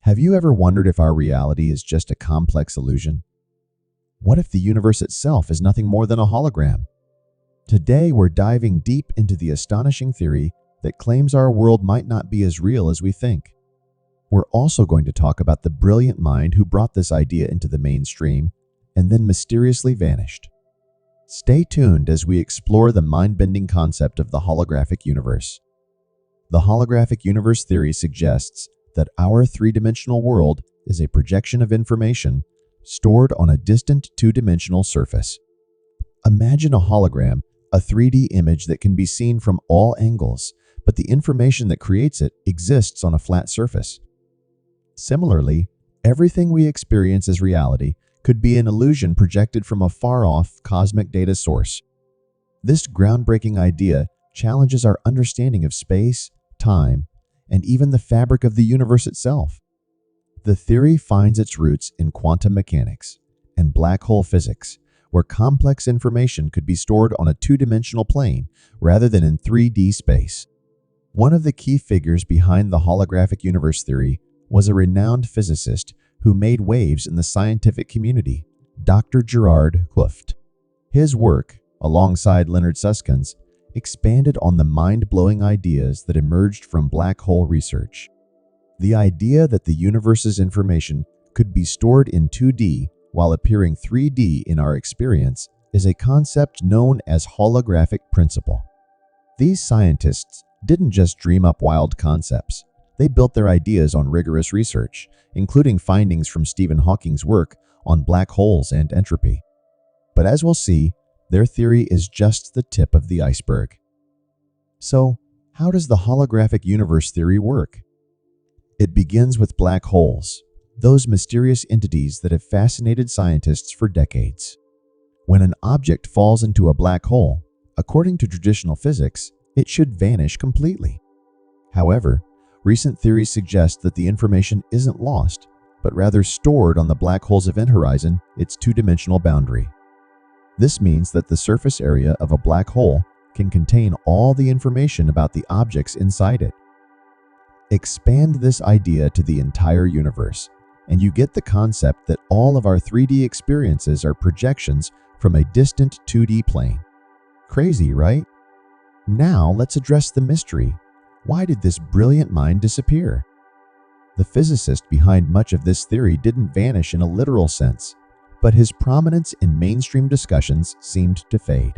Have you ever wondered if our reality is just a complex illusion? What if the universe itself is nothing more than a hologram? Today, we're diving deep into the astonishing theory that claims our world might not be as real as we think. We're also going to talk about the brilliant mind who brought this idea into the mainstream and then mysteriously vanished. Stay tuned as we explore the mind-bending concept of the holographic universe. The holographic universe theory suggests that our three-dimensional world is a projection of information stored on a distant two-dimensional surface. Imagine a hologram, a 3D image that can be seen from all angles, but the information that creates it exists on a flat surface. Similarly, everything we experience as reality could be an illusion projected from a far-off cosmic data source. This groundbreaking idea challenges our understanding of space, time, and even the fabric of the universe itself. The theory finds its roots in quantum mechanics and black hole physics, where complex information could be stored on a two-dimensional plane rather than in 3D space. One of the key figures behind the holographic universe theory was a renowned physicist who made waves in the scientific community, Dr. Gerard Hooft. His work, alongside Leonard Susskind's, expanded on the mind-blowing ideas that emerged from black hole research. The idea that the universe's information could be stored in 2D while appearing 3D in our experience is a concept known as holographic principle. These scientists didn't just dream up wild concepts. They built their ideas on rigorous research, including findings from Stephen Hawking's work on black holes and entropy. But as we'll see, their theory is just the tip of the iceberg. So, how does the holographic universe theory work? It begins with black holes, those mysterious entities that have fascinated scientists for decades. When an object falls into a black hole, according to traditional physics, it should vanish completely. However, recent theories suggest that the information isn't lost, but rather stored on the black hole's event horizon, its two-dimensional boundary. This means that the surface area of a black hole can contain all the information about the objects inside it. Expand this idea to the entire universe, and you get the concept that all of our 3D experiences are projections from a distant 2D plane. Crazy, right? Now let's address the mystery. Why did this brilliant mind disappear? The physicist behind much of this theory didn't vanish in a literal sense, but his prominence in mainstream discussions seemed to fade.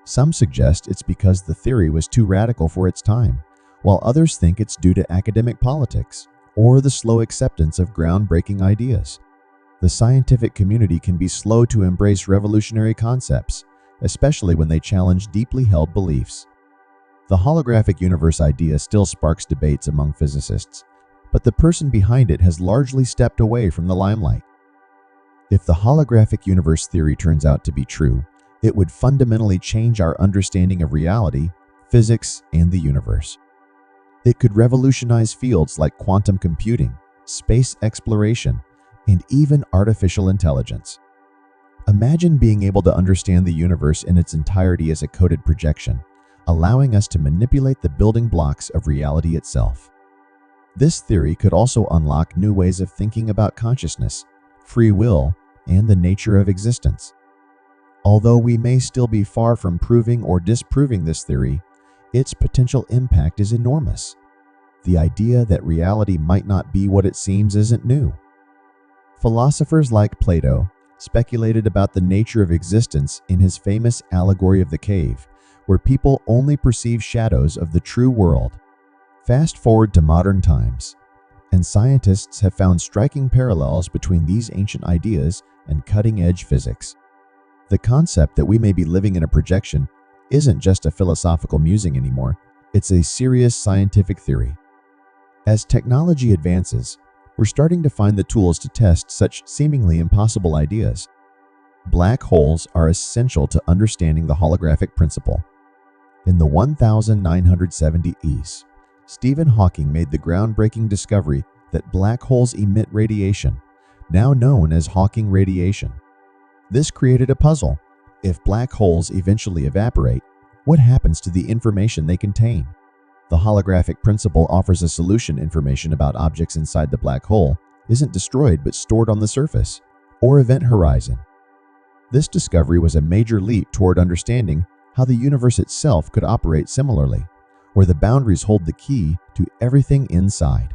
Some suggest it's because the theory was too radical for its time, while others think it's due to academic politics or the slow acceptance of groundbreaking ideas. The scientific community can be slow to embrace revolutionary concepts, especially when they challenge deeply held beliefs. The holographic universe idea still sparks debates among physicists, but the person behind it has largely stepped away from the limelight. If the holographic universe theory turns out to be true, it would fundamentally change our understanding of reality, physics, and the universe. It could revolutionize fields like quantum computing, space exploration, and even artificial intelligence. Imagine being able to understand the universe in its entirety as a coded projection, allowing us to manipulate the building blocks of reality itself. This theory could also unlock new ways of thinking about consciousness, free will, and the nature of existence. Although we may still be far from proving or disproving this theory, its potential impact is enormous. The idea that reality might not be what it seems isn't new. Philosophers like Plato speculated about the nature of existence in his famous allegory of the cave, where people only perceive shadows of the true world. Fast forward to modern times, and scientists have found striking parallels between these ancient ideas and cutting-edge physics. The concept that we may be living in a projection isn't just a philosophical musing anymore, it's a serious scientific theory. As technology advances, we're starting to find the tools to test such seemingly impossible ideas. Black holes are essential to understanding the holographic principle. In the 1970s, Stephen Hawking made the groundbreaking discovery that black holes emit radiation, now known as Hawking radiation. This created a puzzle. If black holes eventually evaporate, what happens to the information they contain? The holographic principle offers a solution. Information about objects inside the black hole isn't destroyed but stored on the surface or event horizon. This discovery was a major leap toward understanding how the universe itself could operate similarly, where the boundaries hold the key to everything inside.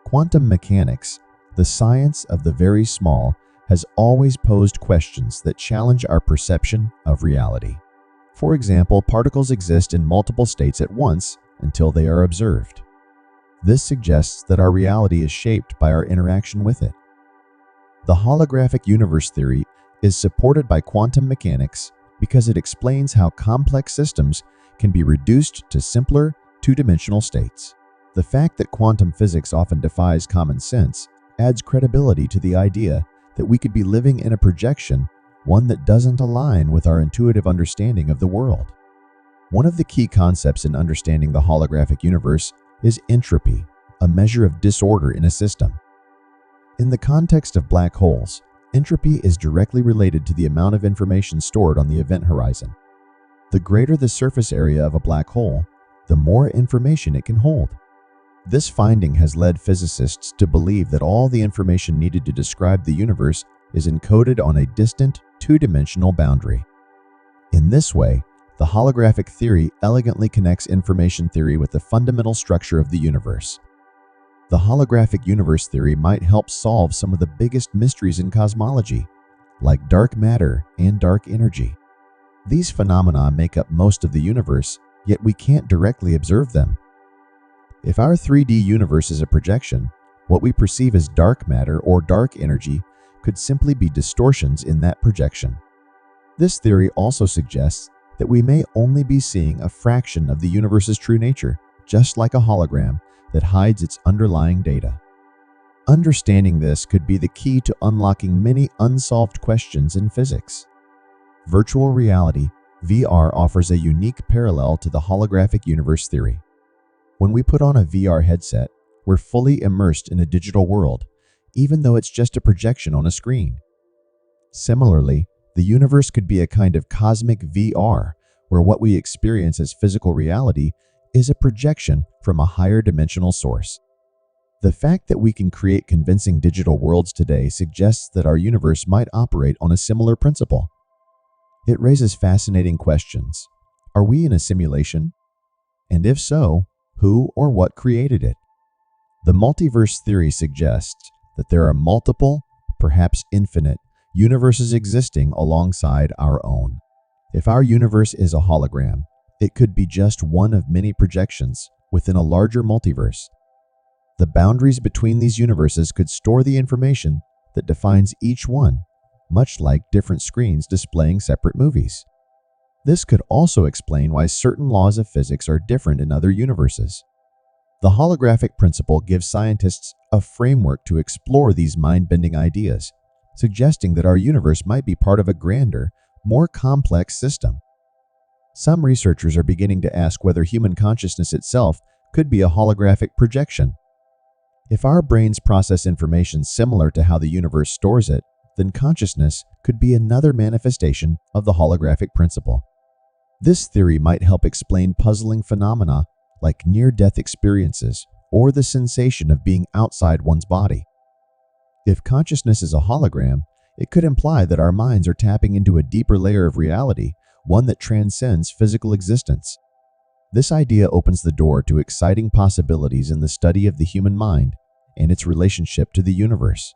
Quantum mechanics, the science of the very small, has always posed questions that challenge our perception of reality. For example, particles exist in multiple states at once until they are observed. This suggests that our reality is shaped by our interaction with it. The holographic universe theory is supported by quantum mechanics because it explains how complex systems can be reduced to simpler, two-dimensional states. The fact that quantum physics often defies common sense adds credibility to the idea that we could be living in a projection, one that doesn't align with our intuitive understanding of the world. One of the key concepts in understanding the holographic universe is entropy, a measure of disorder in a system. In the context of black holes, entropy is directly related to the amount of information stored on the event horizon. The greater the surface area of a black hole, the more information it can hold. This finding has led physicists to believe that all the information needed to describe the universe is encoded on a distant, two-dimensional boundary. In this way, the holographic theory elegantly connects information theory with the fundamental structure of the universe. The holographic universe theory might help solve some of the biggest mysteries in cosmology, like dark matter and dark energy. These phenomena make up most of the universe, yet we can't directly observe them. If our 3D universe is a projection, what we perceive as dark matter or dark energy could simply be distortions in that projection. This theory also suggests that we may only be seeing a fraction of the universe's true nature, just like a hologram that hides its underlying data. Understanding this could be the key to unlocking many unsolved questions in physics. Virtual reality, VR, offers a unique parallel to the holographic universe theory. When we put on a VR headset, we're fully immersed in a digital world, even though it's just a projection on a screen. Similarly, the universe could be a kind of cosmic VR, where what we experience as physical reality is a projection from a higher dimensional source. The fact that we can create convincing digital worlds today suggests that our universe might operate on a similar principle. It raises fascinating questions. Are we in a simulation? And if so, who or what created it? The multiverse theory suggests that there are multiple, perhaps infinite, universes existing alongside our own. If our universe is a hologram, it could be just one of many projections within a larger multiverse. The boundaries between these universes could store the information that defines each one, much like different screens displaying separate movies. This could also explain why certain laws of physics are different in other universes. The holographic principle gives scientists a framework to explore these mind-bending ideas, suggesting that our universe might be part of a grander, more complex system. Some researchers are beginning to ask whether human consciousness itself could be a holographic projection. If our brains process information similar to how the universe stores it, then consciousness could be another manifestation of the holographic principle. This theory might help explain puzzling phenomena like near-death experiences or the sensation of being outside one's body. If consciousness is a hologram, it could imply that our minds are tapping into a deeper layer of reality, one that transcends physical existence. This idea opens the door to exciting possibilities in the study of the human mind and its relationship to the universe.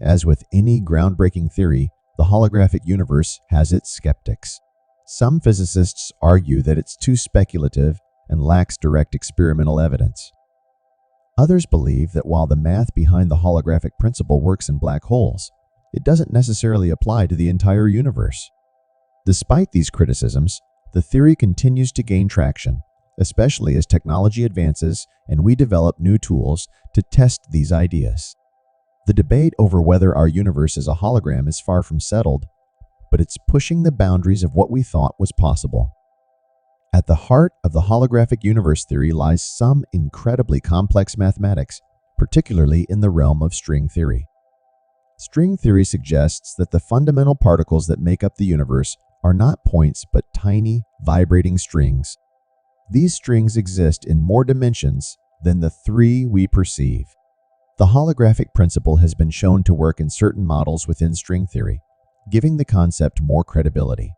As with any groundbreaking theory, the holographic universe has its skeptics. Some physicists argue that it's too speculative and lacks direct experimental evidence. Others believe that while the math behind the holographic principle works in black holes, it doesn't necessarily apply to the entire universe. Despite these criticisms, the theory continues to gain traction, especially as technology advances and we develop new tools to test these ideas. The debate over whether our universe is a hologram is far from settled, but it's pushing the boundaries of what we thought was possible. At the heart of the holographic universe theory lies some incredibly complex mathematics, particularly in the realm of string theory. String theory suggests that the fundamental particles that make up the universe are not points but tiny, vibrating strings. These strings exist in more dimensions than the three we perceive. The holographic principle has been shown to work in certain models within string theory, giving the concept more credibility.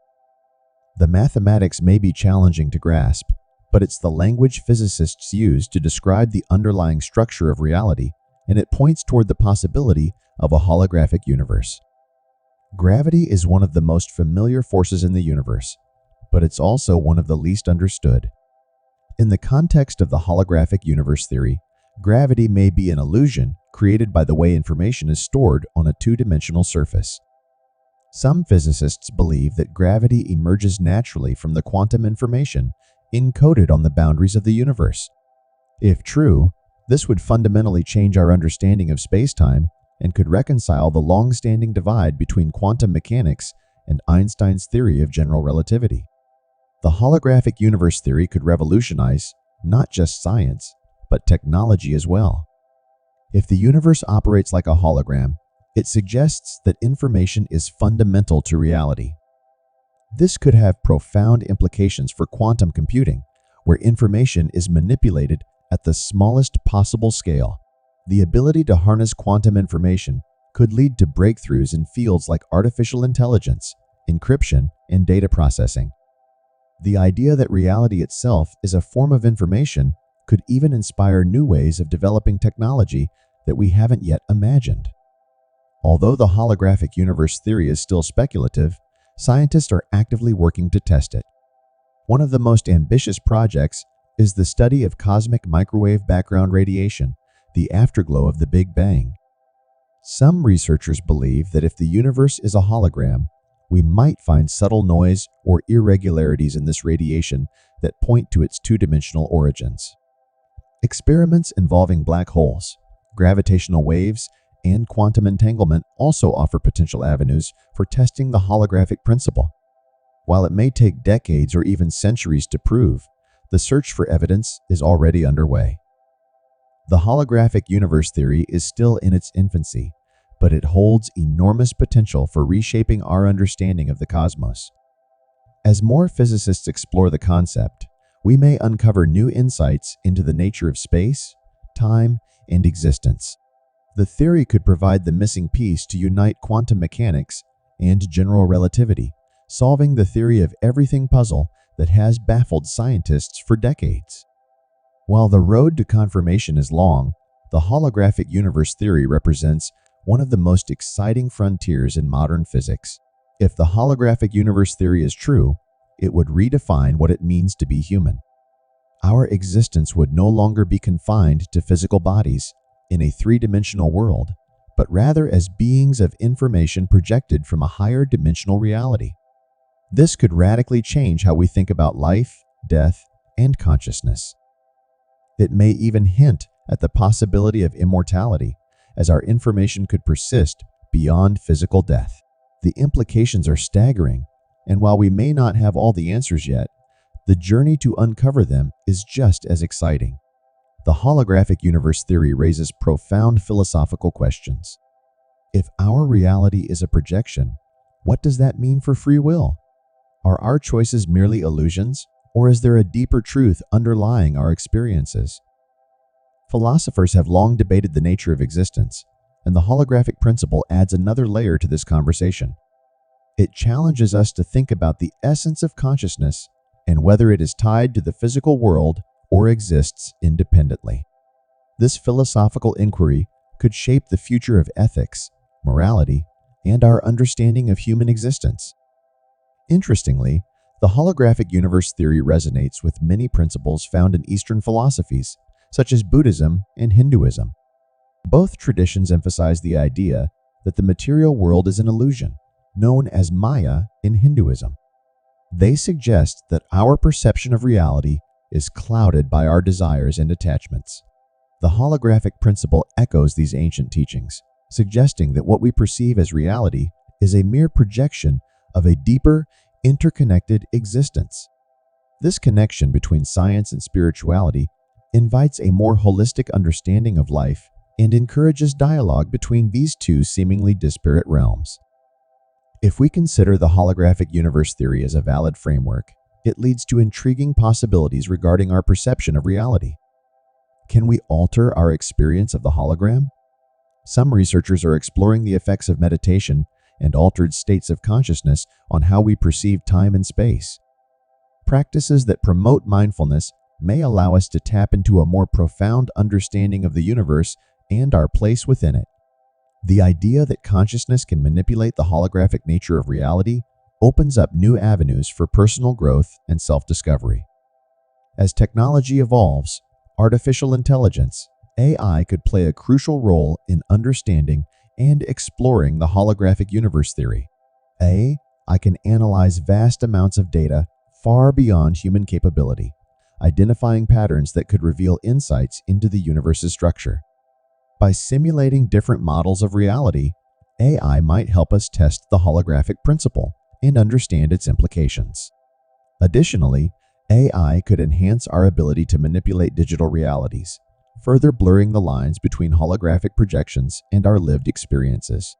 The mathematics may be challenging to grasp, but it's the language physicists use to describe the underlying structure of reality, and it points toward the possibility of a holographic universe. Gravity is one of the most familiar forces in the universe, but it's also one of the least understood. In the context of the holographic universe theory, gravity may be an illusion created by the way information is stored on a two-dimensional surface. Some physicists believe that gravity emerges naturally from the quantum information encoded on the boundaries of the universe. If true, this would fundamentally change our understanding of space-time and could reconcile the long-standing divide between quantum mechanics and Einstein's theory of general relativity. The holographic universe theory could revolutionize not just science, but technology as well. If the universe operates like a hologram, it suggests that information is fundamental to reality. This could have profound implications for quantum computing, where information is manipulated at the smallest possible scale. The ability to harness quantum information could lead to breakthroughs in fields like artificial intelligence, encryption, and data processing. The idea that reality itself is a form of information could even inspire new ways of developing technology that we haven't yet imagined. Although the holographic universe theory is still speculative, scientists are actively working to test it. One of the most ambitious projects is the study of cosmic microwave background radiation, the afterglow of the Big Bang. Some researchers believe that if the universe is a hologram, we might find subtle noise or irregularities in this radiation that point to its two-dimensional origins. Experiments involving black holes, gravitational waves, and quantum entanglement also offer potential avenues for testing the holographic principle. While it may take decades or even centuries to prove, the search for evidence is already underway. The holographic universe theory is still in its infancy, but it holds enormous potential for reshaping our understanding of the cosmos. As more physicists explore the concept, we may uncover new insights into the nature of space, time, and existence. The theory could provide the missing piece to unite quantum mechanics and general relativity, solving the theory of everything puzzle that has baffled scientists for decades. While the road to confirmation is long, the holographic universe theory represents one of the most exciting frontiers in modern physics. If the holographic universe theory is true, it would redefine what it means to be human. Our existence would no longer be confined to physical bodies in a three-dimensional world, but rather as beings of information projected from a higher dimensional reality. This could radically change how we think about life, death, and consciousness. It may even hint at the possibility of immortality, as our information could persist beyond physical death. The implications are staggering, and while we may not have all the answers yet, the journey to uncover them is just as exciting. The holographic universe theory raises profound philosophical questions. If our reality is a projection, what does that mean for free will? Are our choices merely illusions, or is there a deeper truth underlying our experiences? Philosophers have long debated the nature of existence, and the holographic principle adds another layer to this conversation. It challenges us to think about the essence of consciousness and whether it is tied to the physical world or exists independently. This philosophical inquiry could shape the future of ethics, morality, and our understanding of human existence. Interestingly, the holographic universe theory resonates with many principles found in Eastern philosophies, such as Buddhism and Hinduism. Both traditions emphasize the idea that the material world is an illusion, known as Maya in Hinduism. They suggest that our perception of reality is clouded by our desires and attachments. The holographic principle echoes these ancient teachings, suggesting that what we perceive as reality is a mere projection of a deeper, interconnected existence. This connection between science and spirituality invites a more holistic understanding of life and encourages dialogue between these two seemingly disparate realms. If we consider the holographic universe theory as a valid framework, it leads to intriguing possibilities regarding our perception of reality. Can we alter our experience of the hologram? Some researchers are exploring the effects of meditation and altered states of consciousness on how we perceive time and space. Practices that promote mindfulness may allow us to tap into a more profound understanding of the universe and our place within it. The idea that consciousness can manipulate the holographic nature of reality opens up new avenues for personal growth and self-discovery. As technology evolves, artificial intelligence, AI, could play a crucial role in understanding and exploring the holographic universe theory. AI can analyze vast amounts of data far beyond human capability, identifying patterns that could reveal insights into the universe's structure. By simulating different models of reality, AI might help us test the holographic principle and understand its implications. Additionally, AI could enhance our ability to manipulate digital realities, further blurring the lines between holographic projections and our lived experiences.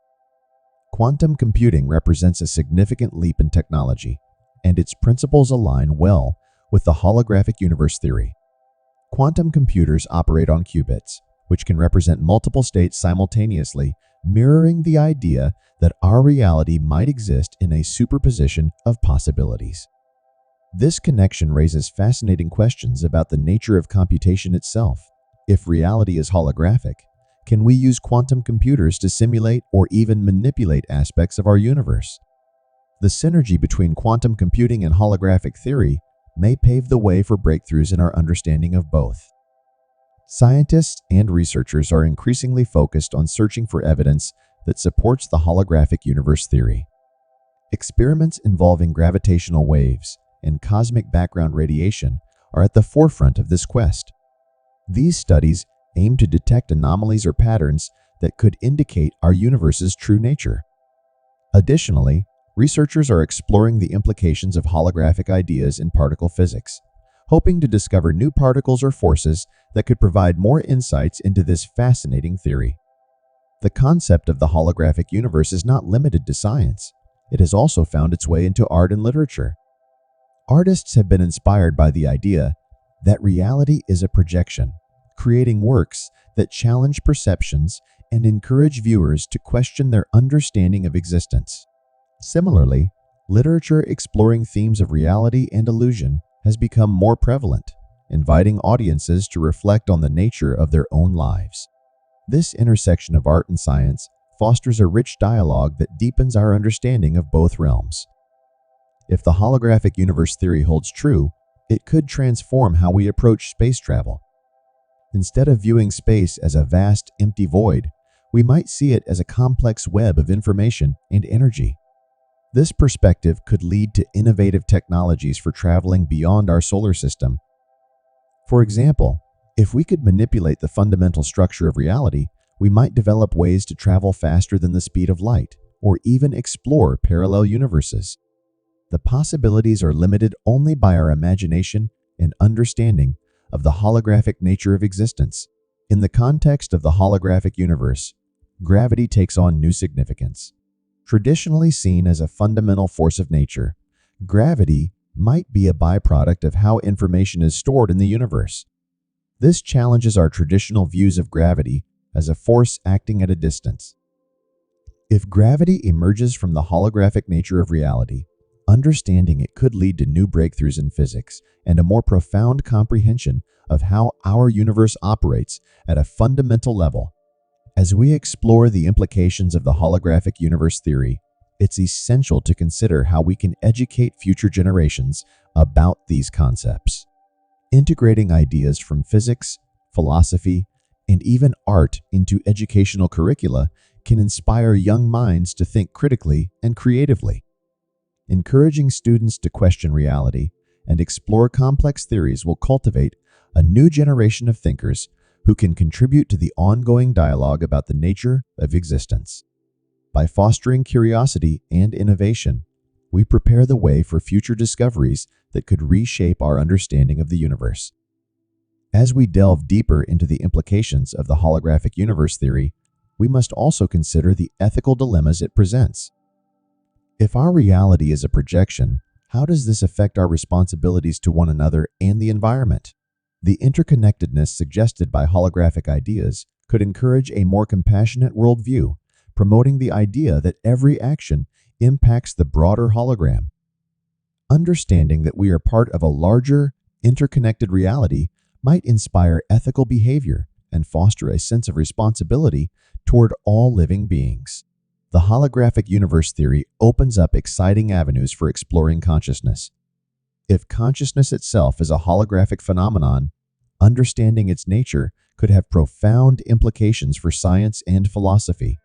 Quantum computing represents a significant leap in technology, and its principles align well with the holographic universe theory. Quantum computers operate on qubits, which can represent multiple states simultaneously, mirroring the idea that our reality might exist in a superposition of possibilities. This connection raises fascinating questions about the nature of computation itself. If reality is holographic, can we use quantum computers to simulate or even manipulate aspects of our universe? The synergy between quantum computing and holographic theory may pave the way for breakthroughs in our understanding of both. Scientists and researchers are increasingly focused on searching for evidence that supports the holographic universe theory. Experiments involving gravitational waves and cosmic background radiation are at the forefront of this quest. These studies aim to detect anomalies or patterns that could indicate our universe's true nature. Additionally, researchers are exploring the implications of holographic ideas in particle physics, hoping to discover new particles or forces that could provide more insights into this fascinating theory. The concept of the holographic universe is not limited to science. It has also found its way into art and literature. Artists have been inspired by the idea that reality is a projection, creating works that challenge perceptions and encourage viewers to question their understanding of existence. Similarly, literature exploring themes of reality and illusion has become more prevalent, inviting audiences to reflect on the nature of their own lives. This intersection of art and science fosters a rich dialogue that deepens our understanding of both realms. If the holographic universe theory holds true, it could transform how we approach space travel. Instead of viewing space as a vast, empty void, we might see it as a complex web of information and energy. This perspective could lead to innovative technologies for traveling beyond our solar system. For example, if we could manipulate the fundamental structure of reality, we might develop ways to travel faster than the speed of light, or even explore parallel universes. The possibilities are limited only by our imagination and understanding of the holographic nature of existence. In the context of the holographic universe, gravity takes on new significance. Traditionally seen as a fundamental force of nature, gravity might be a byproduct of how information is stored in the universe. This challenges our traditional views of gravity as a force acting at a distance. If gravity emerges from the holographic nature of reality, understanding it could lead to new breakthroughs in physics and a more profound comprehension of how our universe operates at a fundamental level. As we explore the implications of the holographic universe theory, it's essential to consider how we can educate future generations about these concepts. Integrating ideas from physics, philosophy, and even art into educational curricula can inspire young minds to think critically and creatively. Encouraging students to question reality and explore complex theories will cultivate a new generation of thinkers who can contribute to the ongoing dialogue about the nature of existence. By fostering curiosity and innovation, we prepare the way for future discoveries that could reshape our understanding of the universe. As we delve deeper into the implications of the holographic universe theory, we must also consider the ethical dilemmas it presents. If our reality is a projection, How does this affect our responsibilities to one another and the environment? The interconnectedness suggested by holographic ideas could encourage a more compassionate worldview, promoting the idea that every action impacts the broader hologram. Understanding that we are part of a larger, interconnected reality might inspire ethical behavior and foster a sense of responsibility toward all living beings. The holographic universe theory opens up exciting avenues for exploring consciousness. If consciousness itself is a holographic phenomenon, understanding its nature could have profound implications for science and philosophy.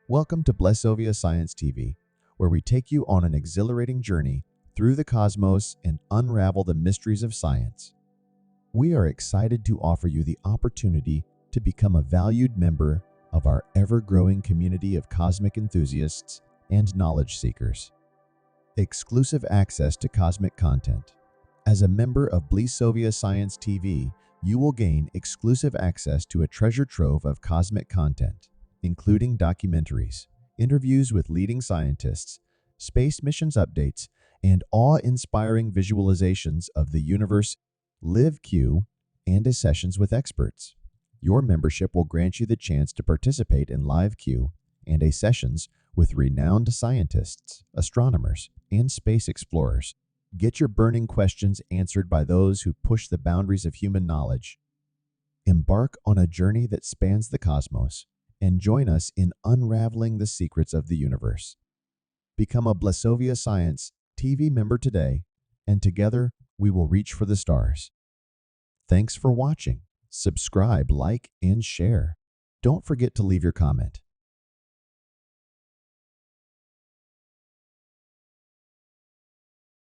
Welcome to Blessovia Science TV, where we take you on an exhilarating journey through the cosmos and unravel the mysteries of science. We are excited to offer you the opportunity to become a valued member of our ever-growing community of cosmic enthusiasts and knowledge seekers. Exclusive access to cosmic content. As a member of Blessovia Science TV, you will gain exclusive access to a treasure trove of cosmic content, including documentaries, interviews with leading scientists, space missions updates, and awe-inspiring visualizations of the universe, live Q, and sessions with experts. Your membership will grant you the chance to participate in live Q and sessions with renowned scientists, astronomers, and space explorers. Get your burning questions answered by those who push the boundaries of human knowledge. Embark on a journey that spans the cosmos and join us in unraveling the secrets of the universe. Become a Blessovia Science TV member today, and together we will reach for the stars. Thanks for watching. Subscribe, like, and share. Don't forget to leave your comment.